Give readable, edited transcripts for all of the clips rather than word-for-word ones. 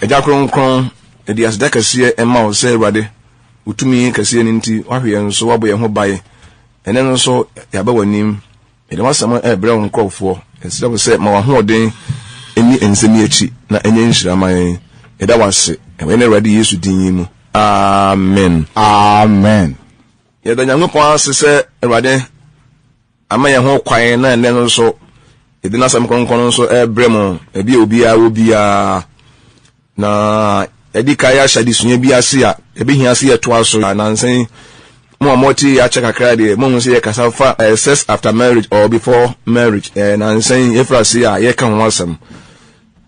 eja kronkron edi asda kase ema wo se Awurade utumi kase ni nti wahwe nso wabo ye ho bae ene nso yaba wanim ede wasam ebre nkrofo ensida bo se ma wa hoden eni ensemi achi na enye nhiraman eda wase ene Awurade Yesu din mu amen amen yeda Nyankopon asese Awurade ama ye ho kwan na ene nso edi na sam kronkron nso ebre mo ebi obia na edika ya shadi sunye bi ase a ebihia ase ye to aso na nsen mo amoti ya cheka krade mo nse ye kasafa sex after marriage or before marriage na nsen efrase a ye ka ho asem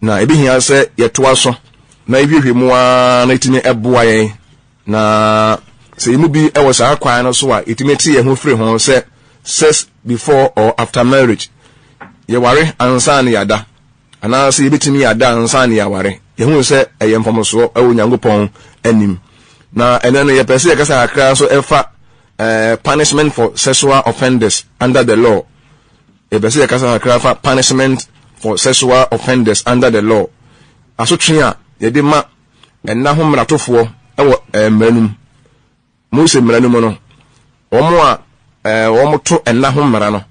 na ebihia se ye to aso na ehwehwe mu a na itime eboa ye na se imu bi ewo sa akwan no so a itime ti ye ho free ho se sex before or after marriage ye ware ansa na yada ana se yebetimi yada ansa na ya ware yehu se eyemfomoso ewo Nyankopon anim na enene ye pese ye kasa akra so efa punishment for sexual offenders under the law ye pese ye kasa akra fa punishment for sexual offenders under the law asotwe a ye de ma enna ho mratofo ewo mranum Mose mranum no omo a omo to enna ho mra no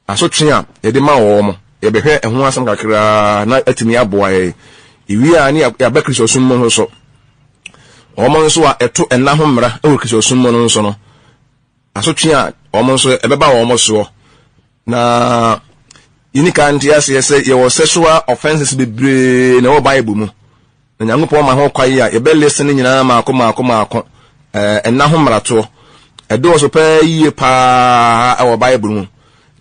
asotwe a ye de ma omo yebehwe eho asam kakra na atimi aboa ye iwi a ni ya Kristo summo no so omo nso a eto enna ho mra e Kristo summo no so no asotwe a omo nso ebeba omo so na yinika anti ase ye sexual offenses bebre na wo Bible mu na Nyankopon ma ho kwaye a yebe listen nyina maako enna ho mra to edo so pa yie pa e wo Bible mu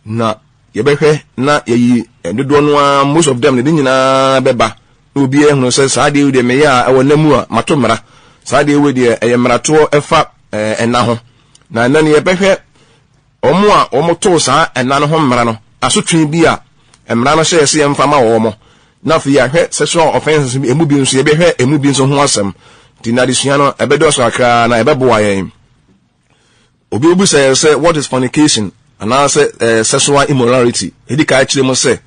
na yebehwe na yeyi dodo no most of them ne nyina beba obi ehunu se saade we de me ya awanamu a matomra saade we de eyemrato efa enna ho na nane yebehwe omo a omoto sa enna no ho mra no asotwe bi a emra no hye se emfa ma omo na fi ya hwe sexual offenses emu bi nso yebehwe emu bi nso ho asem dinadisua no ebedo so akra na ebebo ayen obi obu say what is fornication and I say sexual immorality edika akire mo say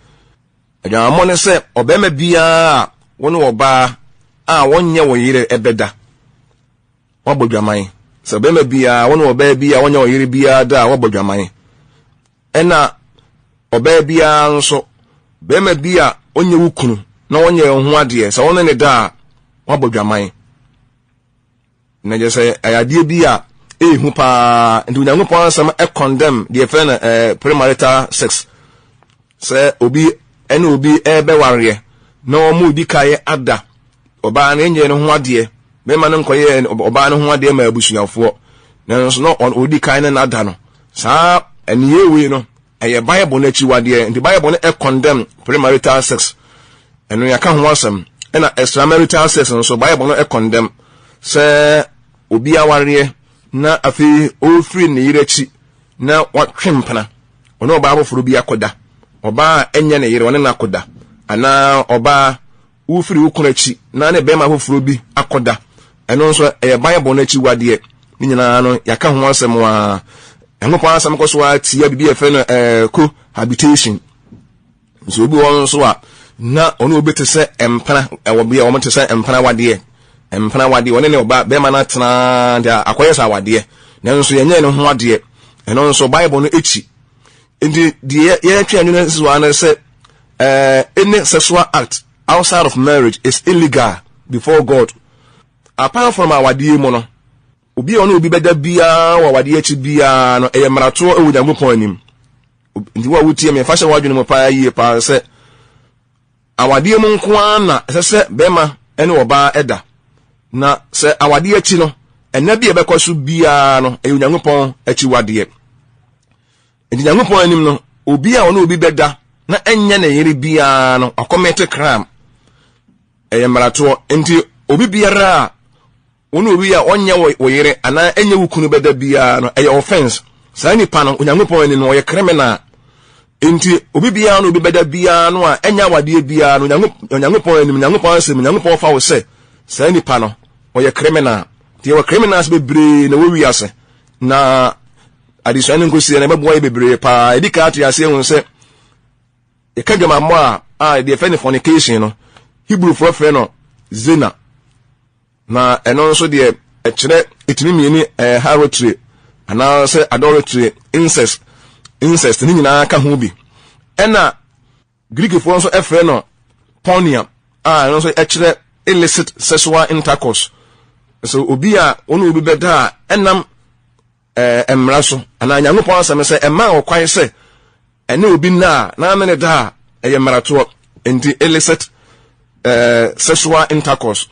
adwammo ne say obema bia wonu oba a wonye wo yire ebeda wabodwaman say obema bia wonu oba bia wonye wo yire bia da wabodwaman ena oba bia nso bema bia onye wukunu na wonye ho ade say wonu ne da wabodwaman na je say ayade bia ehu pa ndu Nyankopon asem condemn the friend premarital sex say obi ebe ware na omu di kai ada oba na enye ne ho ade be ma ne nkoye oba ne ho ade ma abusuafo na nso no on odi kai na ada no saa eniye we no eye Bible na chi wade the Bible na condemn premarital sex eno ya ka ho asem na extramarital sex nso Bible na condemn say obi aware na afi ofri ne yirechi na watwempana ono oba aboforo bi akoda oba enye ne yire one na akoda ana oba ofri ukunachi na ne bema aboforo bi akoda eno nso Bible na chi wade ni nyina no yaka ho asem wa Nyankopon asem ko so atia bibi efe no cohabitation so obi won so a na ono obete se empana ewo bia wo mte se empana wade empana wade one ne oba be ma na tena dia akoyesa wade nanso yenye ne ho wade eno nso Bible no echi ndi die ye twa anu na so an say any sexual act outside of marriage is illegal before God apart from our wade mo no obi ono obi beda bia wa wade echi bia no eyemrato ewu Nyankopon anim ndi wa wutie me fashion wadwene mo pa yie pa say awade mo nko ana sese be ma ene oba eda na se awade achi no enna bi ebekwaso bia no Nyankopon achi wade enti Nyankopon anim no obi a ono obi beda na enye na yiri bia no commit crime eyemrato enti obi biara ono obi a onye wo yire ana enye wukunu beda bia no offense sa ni pa no Nyankopon anim no ye criminal enti obi bia no obi beda bia no a enya wade bia no Nyankopon anim Nyankopon asem Nyankopon fa wo se sa ni pa no oye criminal tie wa criminals bebre na wo wiase na addition ngosi na beboy bebre pa edika atu ase hu se e kagama mo a the fornication no Hebrew for friend zina na eno nso de ekire etimi mieni harlotry ana say adultery incest ni nyina ka ho bi ena Greek for nso efre no porneia eno nso ekire illicit sexual intercourse so obi a onu obi beda enam emra so ana Nyankopɔn asem se ema okwan se ene obi na me da eyemrato enti illicit sexual intercourse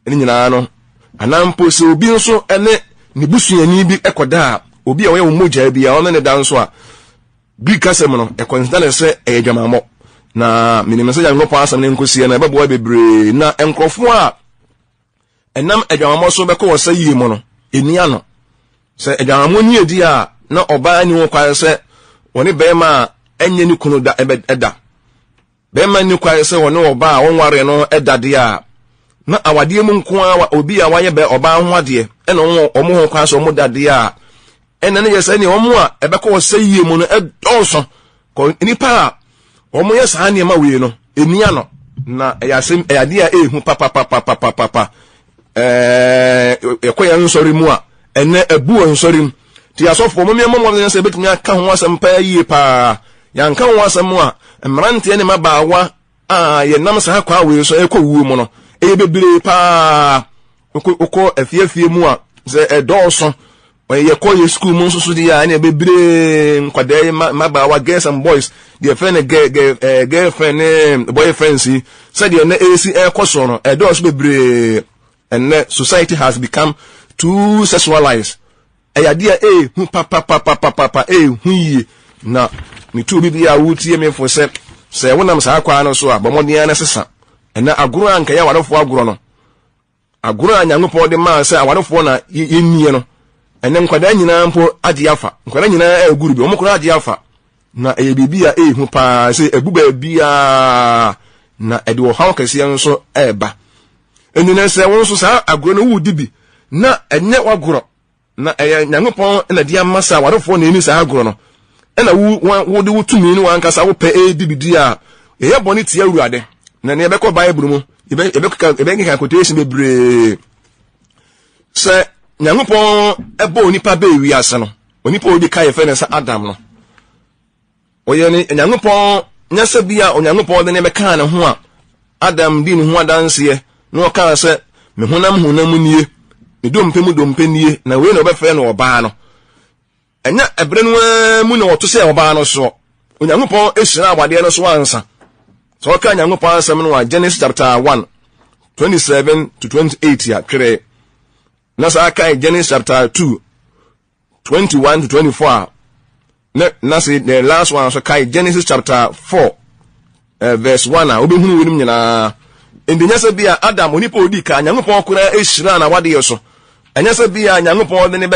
ni nyina no anampo se obi nso ene ne busuani bi ekoda obi a wo mogya bi a ono ne da nso a Greek asem no e consider se eyadwamamo na minimum se Nyankopɔn asem ne nkosie na ebebo bebre na enkrofo a enam adwamamo so beko wo sayie mo no enia no se adwamamo ni edi a na oba ni wo kwa se woni bema enye ni kunu da eda bema ni kwa se woni oba a wonware no eda de a na awade mu nko a obi a waye be oba ho ade ena omo ho kwa so omo dade a ena ne yesa ni omo a ebeko wo sayie mo no edonso ko nipa a omo yesa ne ma we no enia no na eyasem eyade a ehu papa ekoya nsori mu a ene ebu nsori ti asofo mo miemo mo nse betumi aka ho asem pa yie pa yanka ho asem a mrante ne mabaawa a ye nam sa kwa we so ekowu mu no bebre pa uko afiafie mu a ze edoso ye ko ye school mu so di ya ne bebre nkwadae mabaawa girls and boys the friend girlfriend boyfriend si said ye na AC ekoso no edoso bebre and society has become too sexualized. Ayadia hu papa hu yi na ni tu bi ya wutie me fo se wonam sa akwa no so a bomodin na sesa ena agoro anka ya wadofo agoro no agoro Nyankopɔn de ma se awadofo na yennie no ene nkwada nyina mpo ade afa nkwada nyina aguru bi omokoro ade afa na eye bibia hu pa se ebuba bia na ede wo hawo kase nso eba enina se won so sa agoro no wudi bi na enye wagoro na Nyankopɔn na dia masa wadofo na eni sa agoro no ena wo de wutumi ni wankasa wo pe edibidi a eye boni tie awurade na ne ebekọ Bible mu ebeka quotation bebre se Nyankopɔn ebo onipa be wi ase no onipa odi kai fe ne sa Adam no oye ni Nyankopɔn nyasa bia Nyankopɔn de ne beka ne ho a Adam di ne ho adanse no o ka se me honam nie me dompe nie na we na obefe no oba no enya ebre no mu na oto se oba no so Nyankopɔn esira awade no so ansa so ka Nyankopɔn asem no Genesis chapter 1 27 to 28 ya twere na sa ka Genesis chapter 2 21 to 24 na say the last one so ka Genesis chapter 4 verse 1 a obehunu wenim nyina endinyasa bia Adam onipa odi ka Nyankopɔn kura esira na wade yeso anyasa bia Nyankopɔn de ne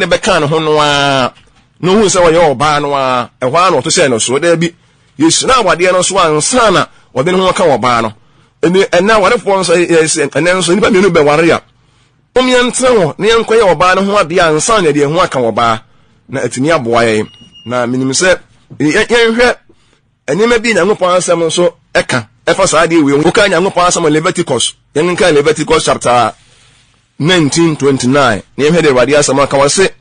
beka no ho no a no hu se wo ye oba no a ehwa na oto se no so da bi yesira wade no so ansa na wode ne ho ka oba no eni ena wade fo nso enen so nipa mienu be ware ya omia ntra ho ne yankoye oba no ho ade ansa na de ho aka oba na atimi aboa ye na minim se yenhwe enima bi Nyankopɔn asem nso eka efa sa ade we wo ka Nyankopɔn asem Leviticus yenka Leviticus chapter 19:29 ne hwede wade asem aka wase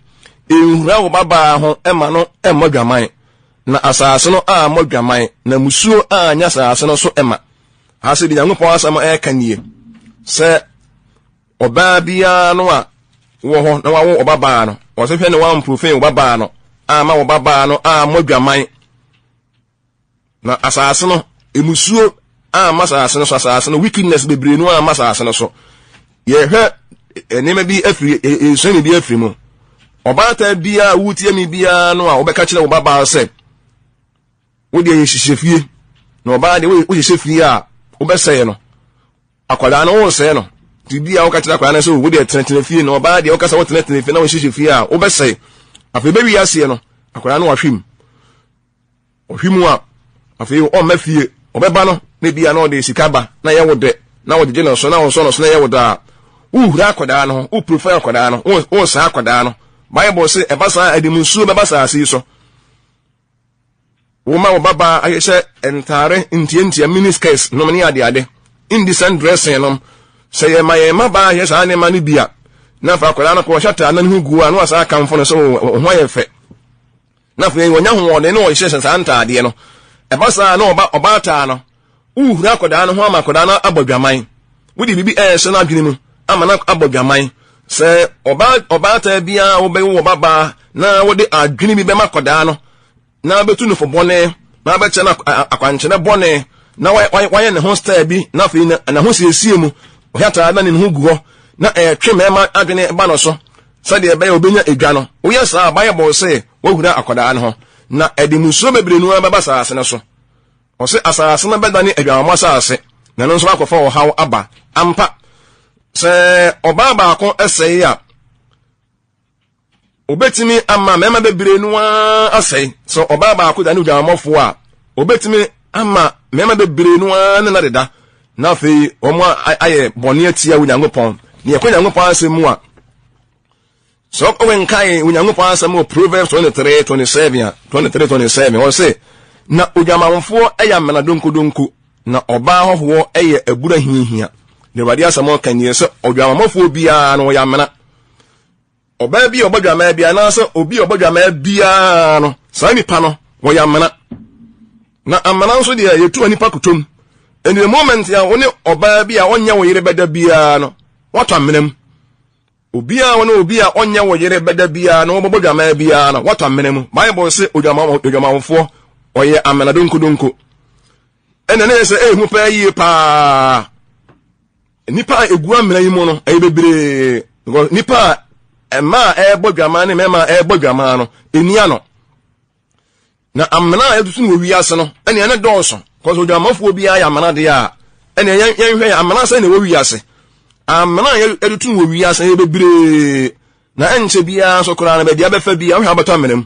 ehura wo baba ho ema no emodwaman na asase no a modwaman na musuo a nya asase no so ema hase di Nyankopɔn asem eka nie se oba bia no a wo ho na wawo obaba no wo se hwe ne wan profane obaba no ama obaba no a modwaman na asase no emusuo a masase no so asase no wickedness bebre no a masase no so ye hwe enema bi afri esoni bi afri mu obata bia wutie mi bia no a obeka kire obaba se wo de yehihefie na obaba de wo yehihefie a obeseye no akwada no wo se no ti bia wo ka kire akwada no so wo de tenetene na obaba de wo ka sa wo tenetene fie na wo yehihefie a obeseye afi be wi ase no akwada no wahwim ohwimu a afi o mafie obeba no na bia no de sikaba na ye wo de na wo de no so na wo so no so na ye wo da uhura akwada no u profile akwada no wo sa akwada no Bible say ebasa adimunsuo bebasa asi so wo ma wo baba ayehye entare ntientia miniskes no mani ade indecent dressing no say my ba yes ane mani bia na fa akoda no ko hyata na hu gu anu asa kan fo no so ho ye fe na fa wonya ho wode no hyehye santa ade no e ba sa na oba ta no uhura akoda no ho ama akoda no abodwaman wudi bibi so na adwene mu ama na abodwaman se oba ta bia wo be wo baba na wode adwene bi be makoda no na betu no fo bone na be che na akwanche na bone na why ne ho star bi na fa na ho siesie mu ohata na ne ho gu ho na twe mema adwene ba no so sade e be obenya edwa no wo yes a bible say wo hura akoda no ho na edimuso bebre nu aba saase ne so o se asase na beda ni edwa mo saase na no so akofa wo hawo aba ampa se oba ba ko esei ya obetimi ama mema bebre nu asei so oba ba ko da ni edwa mofo a obetimi ama mema bebre nu na deda na fe omo aye bone atia Onyankopon ne yakwa Onyankopon asemu a so when kai Onyankopon asemu Proverbs 23:27 o say na odwamanfo eya mena donkodonko na oba hoho eye abura hinhia ne wadi asemu kan ye so odwamanfo bia no ya mena oba bi obadwama bia na so obi obadwama bia no sa nipa no wo ya mena na amana nso de yetu anipa kutom in the moment ya woni oba bia onya wo yire beda bia no wato amenam obia woni obia onya wo yire beda bia no obodwama bia no wato amenam bible say odwamafo oye amana donkodonko ene ne se hu pa yi pa nipa egu amena yi mu no bebre nipa ema bodwama ne mema bodwama no enia no na amena edutu no wiase no ene ne dɔɔso cause odwamafo bia ya amena de a ene yen hwɛ amena sɛ ne wo wiase amena edutu no wiase bebre na enche bia so kora na be dia befa bia hwɛ abato amenam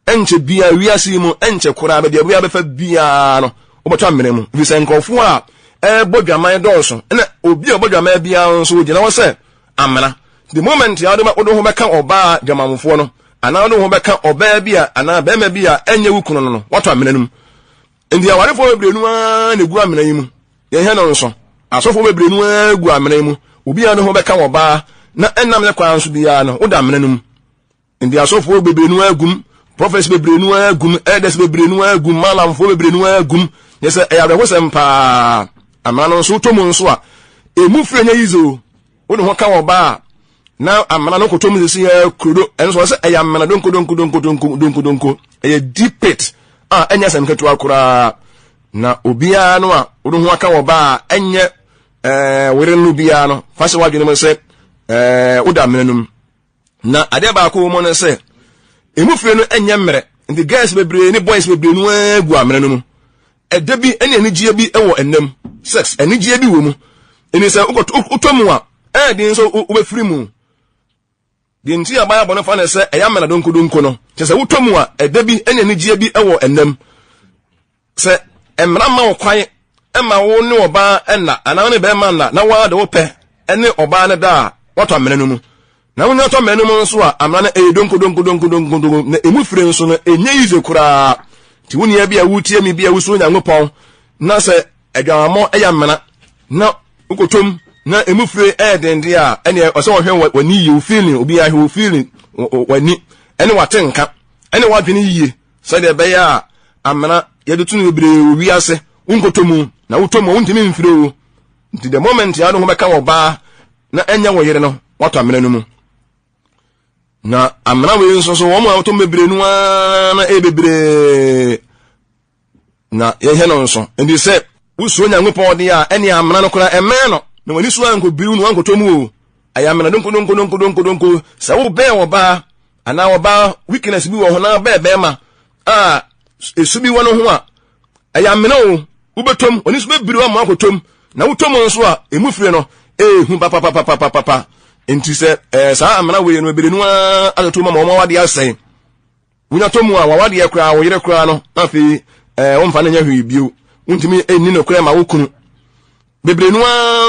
enche bia wiase mu enche kora be dia befa bia no obato amenam bi sɛ nkɔfo a bodwama dɔɔso ene obi bodwama bia so gina wo sɛ amena the moment ya do ho bɛka oba dwamamfo no ana no ho bɛka oba bia ana bɛma bia enye wukuno no wato amenanum ndi awarefo bebrenu a na gu amena yi mu ye he no nso asofo bebrenu a gu amena yi mu obi a no ho bɛka oba na enam ne kwan so bia no woda amenanum ndi asofo bebrenu a gum prophets bebrenu a gum elders bebrenu a gum malamfo bebrenu a gum yesa eyabe ho sempa amana no so to mu nso a emu fire nya yizo wo no ho ka oba na amana no kotom sisi krodo enso se eya amana donko eye deep pit enya sem ketu akura na obia no a wo ho aka wo ba enye were no bia no fa se wadwene mo se wo da menanum na ade ba ko mo no se emu fire no enye mmere ndi guys bebre ni boys bebre no agu amenanum ede bi ene anigye bi ewo enam sex anigye bi wo mu eni se utomu a din so ubefiri mu di nti ya Bible no fa na se eya mena donkodonko no se utomu a ede bi ene anigye bi ewo enam se emra ma wo kwan ema wo ne oba enna ana ne be ma na wa de wo pe ene oba ne da wato amenanum na wo nyato amenanum nso a amra na donkodonko na emu fire nso no enye yize kura ti woni ya bia wutie mi bia wuso Onyankopon na se adwamamo eya mena na ukotom na emufre edende a ene ose wo hwe wani yi feeling obi a hwe feeling wani ene watenka ene wadwene yiye so de be ya amena yedutu no bre owi ase unkotomu na utomu untimi mfire o nti the moment ya no ho beka wo ba na enya wo yere no wato amena no mu na amena we nso so wo mo auto mebre nu na bebre na ye he no nso ndi se wuso Onyankopon de a ene amena no kora eme no na wani so anko biru no anko tomu o ayamena donko sa wo be wo ba ana wo ba weakness bi wo ho na be ma esubi wono ho a ayamena o ubetom wani so be biru am anko tom na wutom nso a emufire no hu papa enti se sa amena we no bebre no atoto ma mo wade asai wunya tomu a wade ye kura wo yire kura no afi wo mfa na nya hwe bio untimi enni no kura ma wo kunu bebre no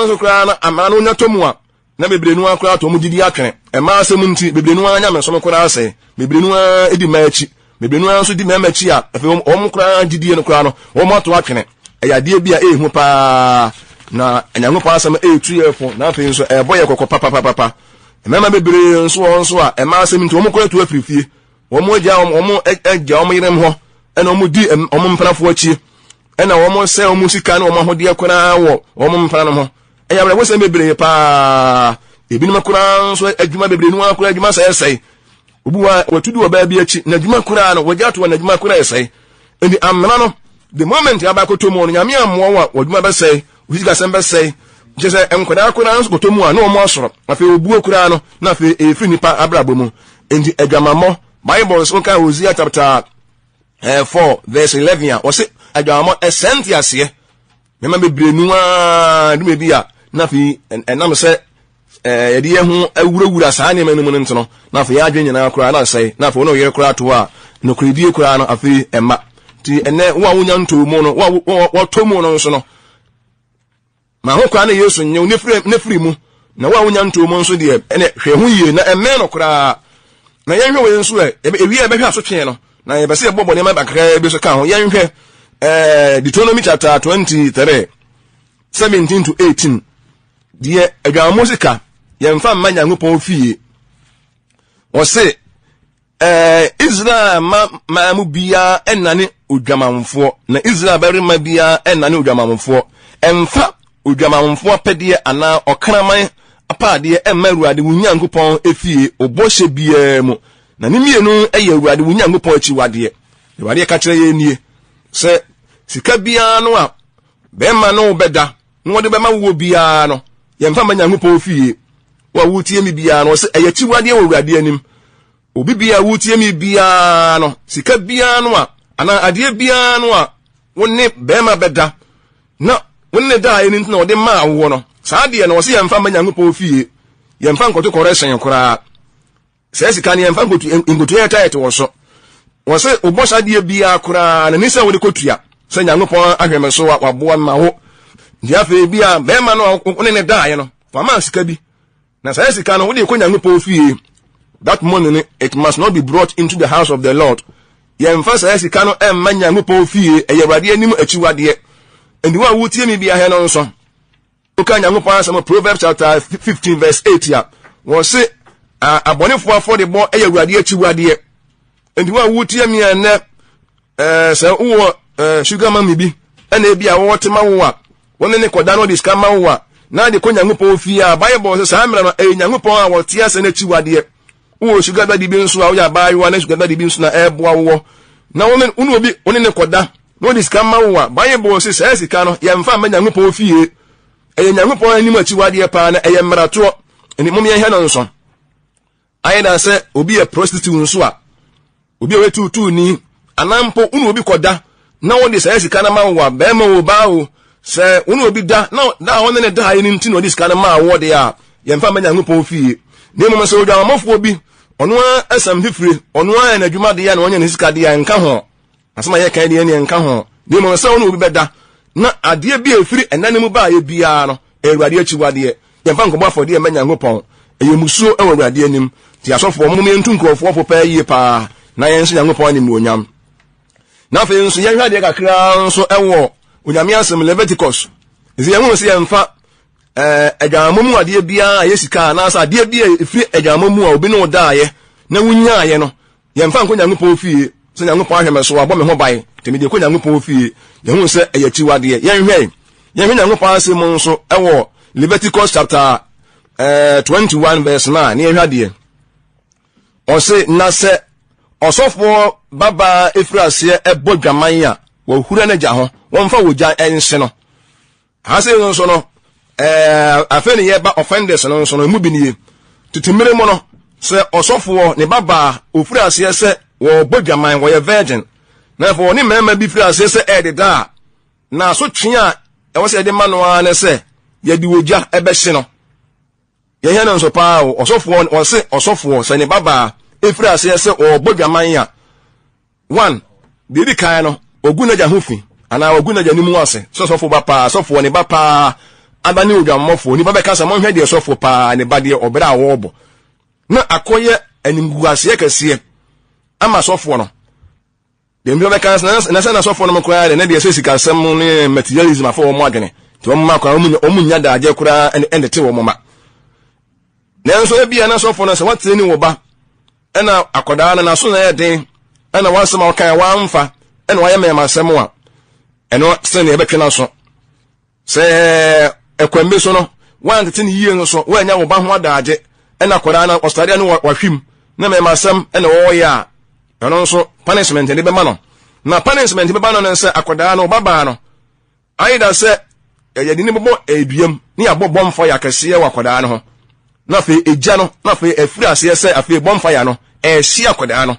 so kura na amana no nya tomu a na bebre no kura to mu didi atwene ma asem nti bebre no anya me so kura asai bebre no edi ma achi bebre no so di ma achi a afi o mu kura didi no kura no o mo to atwene ayade bia ehu pa na Nyankopɔn asɛm ɛtuefo na afei nso ɛbɔyɛ kɔkɔ papa mema bebre nso a ɛma asɛm nti wɔn kɔ to afirifie wɔn agya wɔn yerem hɔ ɛna wɔn di wɔn mpanafo akyi ɛna wɔn sɛ wɔn sika na wɔn ahodeɛ koraa wɔ wɔn mpana no ho ɛyɛ abɛwɔ sɛ bebre paa ebinom koraa nso adwuma bebre no koraa adwuma sɛ obuwa watudi wɔ baa bi akyi na adwuma koraa no wɔgya to na adwuma koraa ɛsɛe ɛni amena no the moment abakoto mu no nyame ammoa wa adwuma bɛsɛe usika sɛm bɛsɛe je sɛ enkoda koraa nso koto mu a na wɔn asoro afei obuo koraa no na afei efiri nipa abrabɔ mu enti adwamamɔ Bible so ka Hosea chapter 4 verse 11 a wɔse adwamamɔ ɛsɛnte aseɛ mema bebre nu a dume bi a na afei ɛnam sɛ yɛde yɛ ho awurawura saa nneɛma no mu no ntono na afei yɛadwe nyinaa koraa na asɛe na afei wɔn yɛre koraa to a no koredie koraa no afei ɛma ti ɛnɛ wo a wonya ntɔ mu no wo tɔ mu no nso no ma ho koraa na Yesu nyɛ nefiri mu na wo a wonya ntɔ mu nso deɛ ɛnɛ hwɛ ho yie na ɛmɛ no koraa na yɛnhwɛ wɔ nso ewie ɛbɛhwɛ asotwe no na yɛbɛsɛ yɛbɔbɔ nneɛma bakra bi so ka ho yɛnhwɛ Deuteronomy chapter 23 17 to 18 deɛ adwamamɔ sika yɛmfa mma Nyankopɔn fie wɔse Israel ma mu bia ɛnane odwamamfoɔ na Israel barima bia ɛnane odwamamfoɔ ɛmfa odwamamfoɔ pɛdeɛ anaa ɔkraman apaadeɛ ɛmma Awurade wo Nyankopɔn efie obɔhyɛ bia mu na ne mienu ɛyɛ Awurade wo Nyankopɔn akyiwadeɛ Awurade ka kyerɛ yɛ nie sɛ sika bia no a bɛma no bɛda no wɔde bɛma wo bia no yɛmfa ma Nyankopɔn fie wa wutie mi bia no sɛ ɛyɛ akyiwadeɛ wɔ Awurade anim obi bia wutie mi bia no sika bia no a ana adeɛ bia no a wonne bɛma bɛda na wonne da ɛni ntina wɔde ma wo no saa deɛ no wɔse yɛmfa ma Nyankopɔn fie yɛmfa nkoto correction koraa sɛ sika ne yɛmfa nkoto yɛ taete wɔ so wɔse obɔsa deɛ bia koraa na nisa wode kotua sɛ Nyankopɔn ahwɛme so waboa ma wo ndi afei bia bɛma no wonne ne da no fa ma sika bi na sɛ sika no wode kɔ Nyankopɔn fie that money it must not be brought into the house of the Lord yɛmfa sɛ sika no ɛmma Nyankopɔn fie ɛyɛ Awurade anim akyiwadeɛ ndi wa wutie mi bia hɛ no nso oka Nyankopɔn asɛm Proverbs chapter 15 verse 8 a wɔse abɔnefo afɔdebɔ ɛyɛ Awurade akyiwadeɛ ndi wa wutie mi ɛnɛ sɛ wo sugar mami bi ɛna bi a wɔte ma wo a wɔne ne kɔda no diska ma wo a na de kɔ Nyankopɔn fie a Bible sɛ saa mmerɛ no ɛyɛ Nyankopɔn a wɔte asɛ n'akyiwadeɛ wo sugar daddy bi nso a wo ya baayewa na sugar daddy bi nso na ɛboa wo na wo obi one ne kɔda no diska ma wo a Bible sɛ saa sika no yɛmfa ma Nyankopɔn fie ɛyɛ Nyankopɔn anim akyiwadeɛ paa na ɛyɛ mmarato ɛni mom yɛhɛ no nso ayɛ da sɛ obi yɛ prostitute nso a obi a wetutu ni anampo unu obi kɔda na wo de saa sika na ma wo a bɛma wo baa wo sɛ unu obi da na wo ne da ayɛ nti no diska na ma wo de a yɛmfa ma Nyankopɔn fie ne mom sɛ odwamamɔfoɔ bi ɔno asam fifire ɔno a na adwuma de ya na ɔnya ne sika de ya nka ho asɛm ayɛ kan de ne nka ho ne mom sɛ unu obi bɛda na adeɛ bi efiri ɛnane mu baa yɛ bia no Awurade akyiwadeɛ yɛmfa nkɔbɔ afɔdeɛ ma Nyankopɔn ɛyɛ musuo ɛwɔ Awurade anim ti asɔfoɔ mo yɛntu nkurɔfoɔ popɛ yie paa na yɛn nso Nyankopɔn anim onyam na afei nso yɛhwɛ adeɛ kakra nso ɛwɔ onyame asɛm Leviticus ɛsɛ yɛn ho sɛ yɛmfa adwamamɔ mu adeɛ bia yɛ sika na asa adeɛ bia efiri adwamamɔ mu a obi no daayɛ na wunyaayɛ no yɛmfa nkɔ Nyankopɔn fie sɛ Nyankopɔn ahwɛ so abɔ me ho ban temi de kɔ Nyankopɔn fie yɛn ho sɛ ɛyɛ akyiwadeɛ yɛhwɛ Nyankopɔn asɛm nso ɛwɔ Leviticus chapter 21 verse 9 ne yɛhwɛ adeɛ ɔse na sɛ ɔsɔfoɔ baba efiri aseɛ ɛbɔ dwaman a wɔhura no gya ho wɔmfa wogya ɛnhye no ase nso no afei ne yɛba offenders no nso no mu bi nie titimire mu no sɛ ɔsɔfoɔ ne baba ofiri aseɛ sɛ wɔbɔ dwaman wɔyɛ virgin na afɔ ne mmarima bi firi aseɛ sɛ ɛdeda a na so twe a ɛwɔ sɛ yɛde ma no a ne sɛ yɛde wogya ɛbɛhye no yɛhɛ no nso paa ɔsɔfoɔ ɔse ɔsɔfoɔ sɛ ne baba efiri aseɛ sɛ ɔbɔ dwaman a one de kan no ogu na gya ho fi ana ogu na gya nimu ase sɔfo ba paa sɔfo ne ba paa abane odwamɔfo ni ba bɛka sɛ monhwɛ deɛ sɔfo paa ne ba deɛ ɔbɛra a wɔbɔ na akɔyɛ animguaseɛ kɛseɛ ama sɔfo no de mbɛ bɛka na sɛ na sɔfo no mkoa de ne deɛ sɛ sika sɛm ne materialism afɔ wɔn adwene to mma kwa omunya da agye kura ende te wo moma nanso ebia na sofo na se wateni wo ba ena akoda na so na yeden ena wasema okan wamfa ena waye memasem a eno se na ebetwe na so se ekwambe so no wan tete ni yie no so wanya wo ba ho da agye ena akoda na ostadia no wahwim na memasem ena wo ya eno so punishment ni be ma no na punishment be ba no nse akoda no baba no aida se yedi ni bobo eduam ni abobom fo yakese ye wakoda no ho na fe eja no na fe efiri ase se afi bonfire no ehia akoda no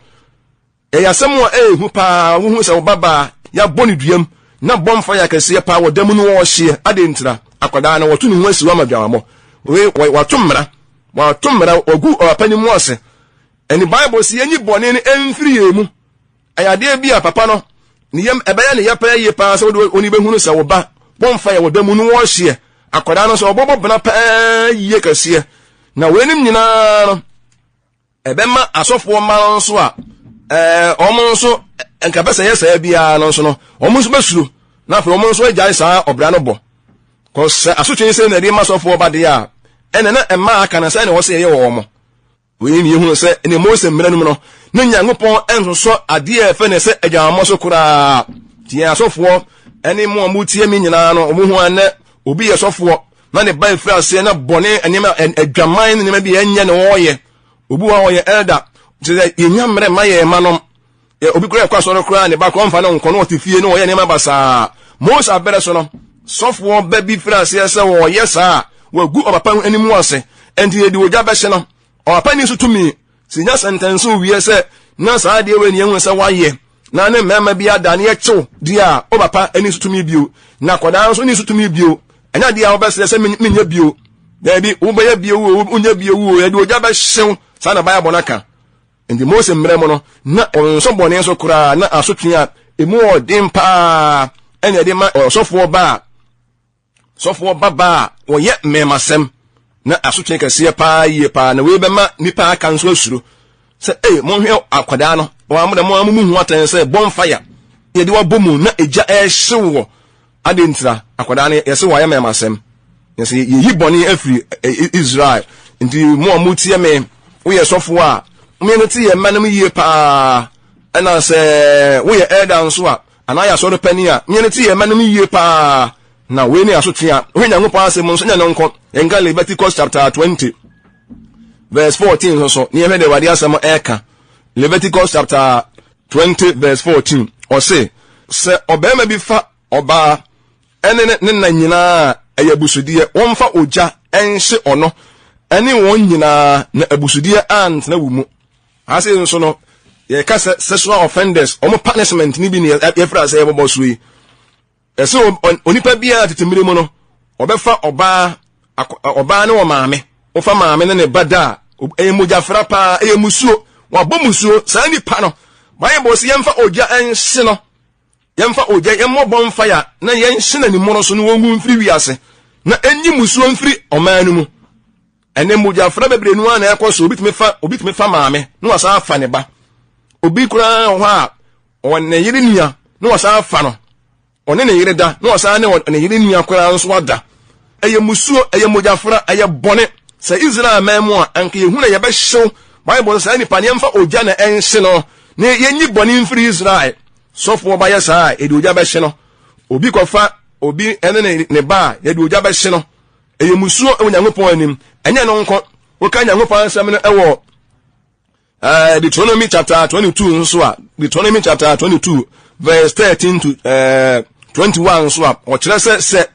yasem wo ehu pa wo hu se wo baba ya boni duam na bonfire yakese pa wo damu no wo hye ade ntira akoda no wotu ni hu asiwa madwamo we watumra ogu apanimu ose eni bible si enyi bone ni emfiri yemu ayade bia papa no ni yem ebaya ne yapra ye pa se wo oni behunu se wo ba bonfire wo damu no wo hye akoda no so obobo bena pa ye kase na wenim nyina no ebema asofo ma nso a omo nso enka pese yesa bia no nso no omo nso besuro na fa omo nso agya isa obra no bo cause asotwe se na di masofo ba de a ene na emma aka na se ne wo se ye wo omo wenim ye hunu se ne Mose mmeranum no ne Nyankopon enso ade e fe ne se agya amoso kura tie asofo ene mo amutie mi nyina no omo hu ane obi ye sofo na ne ban fra se na bone enema adwaman ne bi enye ne woye obi wa woye elder te yenya mre maye manom obi kura kwa so no kura ne ba ko mfa na nkono otifie ne woye ne ma basa Mose abere so no sofo ba bi fra se woye sa wagu opapa animu ase enti yedi wogya be hye no opapa ni so tumi sinya sentence wiye se na sa de we ne hu se waye na ne mema bi ada ne yechew dia opapa ani so tumi bio na koda so ni so tumi bio enya dia obese se menya bio da bi wo be ya bio wo unya bio wo ya di ogya be hyew sa na Bible naka ndi Mose mremo no na onso bone so kura na asotwea emu odin pa enya de ma sofo baba wo ye memasem na asotwea kase pa ye pa na we be ma nipa aka nso asuro se mo hwe akwada no wa mo de mo amumu hu atan se bonfire ye de wa bomu na eja ehyewo ade ntira akwada ne yese wa ye memasem yese yi boni afri Israel ndi mo amutie me wo ye sofo a me no tie manam yie pa ana se wo ye elder nso a ana ya so do pani a me no tie manam yie pa na we ni asotwea wo Nyankopon asem nso nya nonko enga Leviticus chapter 20 verse 14 so ni ehwe de wade asem eka Leviticus chapter 20 verse 14 o se obema bi fa oba ene ne na nyina ayabusudie wonfa oja enhye ono ene won nyina na abusudie ant na wumu ase nso no ye ka sexual offenders omo punishment ni bi ne ye fra se ebobo suyi ese onipa bia tetemire mu no obefa oba ne wo maame ofa maame ne bada emuja fra pa emusuo wa bomusuo sa nipa no Bible se yemfa oja enhye no yemfa oja yemmo bonfire na yenhye na ni mono so no wongu mfiri wiase na enyi musuo mfiri omanu mu ene muja fra bebre nu ana ekoso obitime fa maame no wasa afa ne ba obi kura ho a wonne yiri nua no wasa afa no one ne yiri da no wasa ne yiri nua kura nso ada eye musuo eye muja fra eye bone se Israel memu a anke yehu na ye be hyew Bible say ni pane mfa oja na enhye no ne yenyi bone mfiri Israel sofo ba yesa edi oja be hye no obi kofa obi ene ne ba ye di oja be hye no eye musuo e Nyankopon anim enye no nko wo ka Nyankopon asem no ewo Deuteronomy chapter 22 nso a Deuteronomy chapter 22 verse 13 to 21 nso a o kire se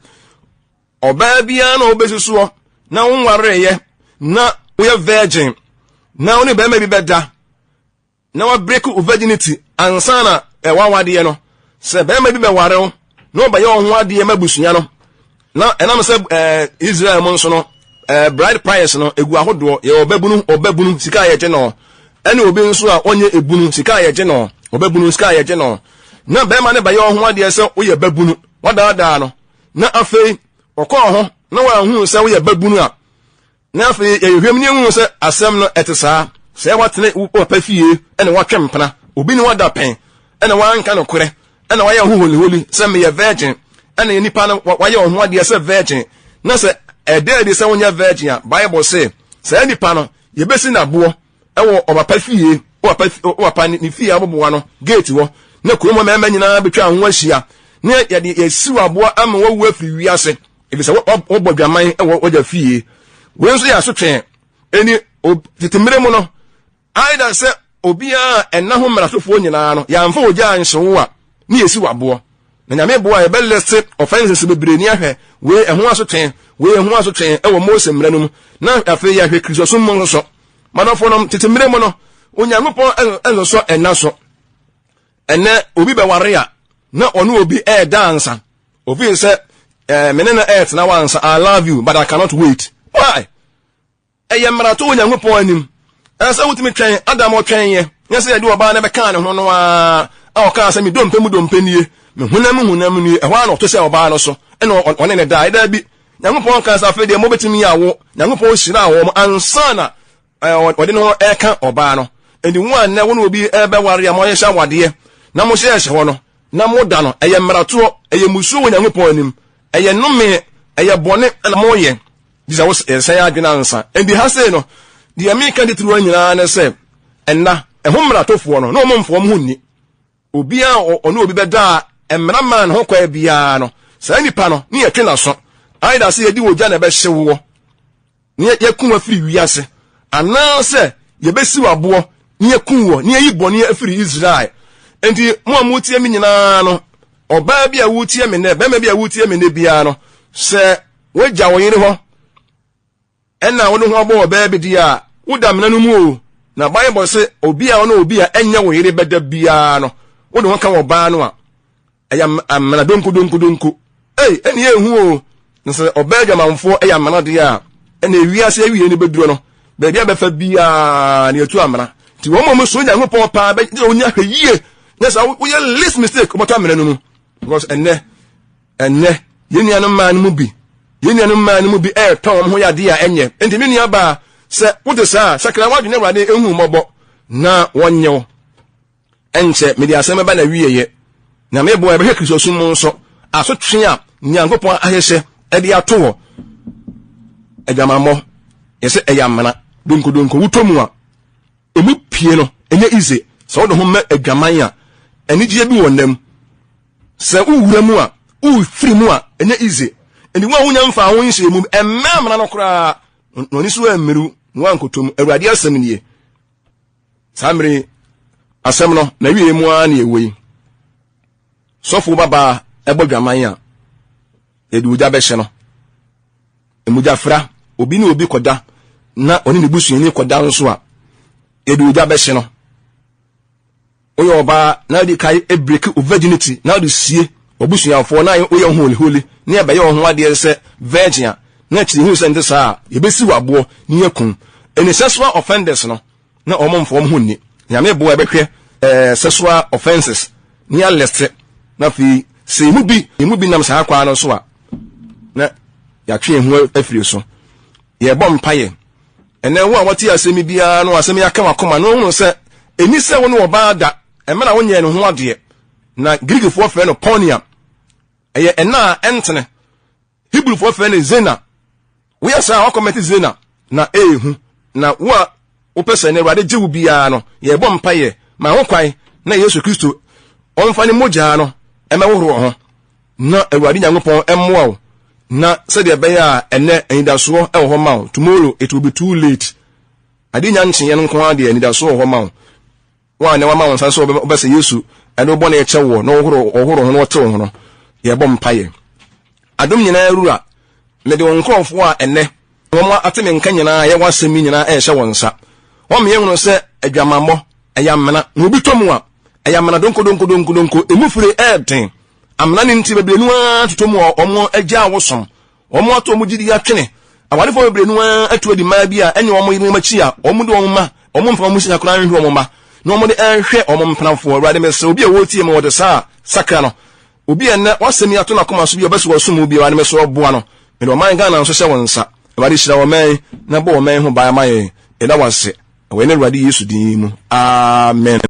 oba bia na obesusuo na wonware ye na wo ye virgin na woni be ma bi beda na wa break virginity ansana wawade ye no se be ma bi be ware wo no ba ye ho ade mabusunya no na enam se Israel mo nso no bride price no egu ahodo ye obabunu sika ye je no ene obi nso a onye ebunu sika ye je no obabunu sika ye je no na be ma ne ba ye ho ade se wo ye babunu wada no na afei okọ ho na wa hu se wo ye babunu a na afei ye hwem ni hu se asem no etesa se watene opa fie ene watwempena obi ni wada pen ene wanka no kore ene wa ye hu holi se me ye virgin ana nipa no waye ho ade se virgin na se ede se wonya virgin a Bible say se nipa no ye besi na bo ewo obapa fie opapa ni fie aboboa no gate wo na kuromo mema nyina betwa ho ahia na ye de yesiwa abo ama wawu afiri wiase ebi se wo bodwaman ewo oja fie we nso ya so twen eni titimire mu no aida se obia enna ho mmarasofo nyina no ya mfa oja anhyewo a ni yesiwa abo na nyame bo a ebelese offenses bebre ni ahwe we eho asotwen ewo Mose mra no mu na afi ya hwe Kristo so mo so manofo no titimire mu no onyankopon enso so enna so enne obi be ware a na ono obi dance obi se menena earth na wansa I love you but I cannot wait why marato onyankopon anim asa wutimi twen adam o twen ye nyese ye de oba na be kan ne ho no a o ka asa mi dompe nie me hunam nie ehwa na to se oba no so ene one ne da bi nyankopon ka asa fe de mo betimi yawo nyankopon hira wo ansa na ode no eka oba no enti wan na won obi ebe ware ya mo ye sha wade na mo hye hye ho no na mo da no marato musu wo nyankopon anim nome bone na mo ye disa wo say adwena ansa enti ha say no the American de tru anyina na say enna ho mratofo no mo mfo mo hunni obi a ono obi beda emra man ho kwa bia no say nipa no ne yetwe na so aida say yedi wogya na be hyewo ne yakun afiri wiase ana say ye besi wabo ne yakun wo ne yi bone afiri Israel enti mo amutie mi nyina no oba bia wutie me ne be ma bia wutie me ne bia no say wogya wo yire ho enna wono ho abo oba bi dia woda mena no mu o na Bible say obi a ono obi a enya wo yire beda bia no wodo ho ka wo ba no a amana donku eni ehu o nse oba dwamanfo amana de a ena ewiase awie ni beduro no ba bia befa bia na etu amana ti wo mo so nyankopon pa be onya hweyie nesa wo ye least mistake oboto amana no mu because enne yenianu man mu bi ton ho ya de a enye enti me nua ba se wote sa sakra wadwe ne wrade ehu mobo na wonyew enche me dia asem ba na wieye na me bo ebe Kristo sum nso aso twe a nyankopon ahese e de ato ho adwamammo yese eyamana donko wutomu a emu pie no enye ize so do ho ma adwaman a enigye bi wonam se uwura mu a ufiri mu a enye ize eni wa wonya mfa ho nhye mu emmamana no kora no ni so emeru no ankotom awurade asem nie samre asem no na wie mu a na ewei sofo baba ebodwaman a eduja be hye no emuja fra obi na obi koda na oni ne busuani koda nso a eduja be hye no oyo oba na di kai e break virginity na di sie obusuanfo na oyo holy ne ebe ye ho ade se virgin na chiri hu se ndesa ye besi wabo ne yakun any sexual offenders no na omomfo hunni nyame bo ebehwe sexual offenses ne ya list na fi se mu bi nam sa akwa no so a na ya twe hu afiri so ye bom paye ene wo a wati asemi bia no asemi aka wakoma no hu se eni se wo no oba da emena wo nye no ho ade na Greek fo fe no ponia eye ena entene Hebrew fo fe no zena we asa akometi zena na ehu na wo a opese ne rade jewu bia no ye bom paye ma ho kwai na Yesu Kristo onfa ne moja no emeworo ho na awurade nyankopon emmoa na said be ya ene endaso e ho ma tomorrow it will be too late ade nya nchen yen nko ade endaso ho ma wa ne wa ma wonsa so obese Yesu ene obo na ye chewo na ohoro ho no tewo ho no ye bom paye adom nyina arura me de wonkrofo a ene wo ateme nka nyina ye wasemi nyina e hye wonsa wo me yehunu se adwamammo eyamena na obi tomu a eyamena donko emufure eden amna ne nti bebrenu a totomu omo agya wosom omo ato mu gidi atwene awalefo bebrenu a atu adi ma bi a enye omo yinu machi a omo de omo ma omo mfa mu sina kora nhwe omo ma na omo de enhwe omo mpranfo awurade me se obi a wotie me wode sa sakra no obi enne wasemi ato na koma so bi obeso wasum bi wa ne me so oboa no me do man ga na so hye wonsa awurade hyira wo man na bo wo man ho ba ma ye eda wase we ne awurade Yesu din mu amen.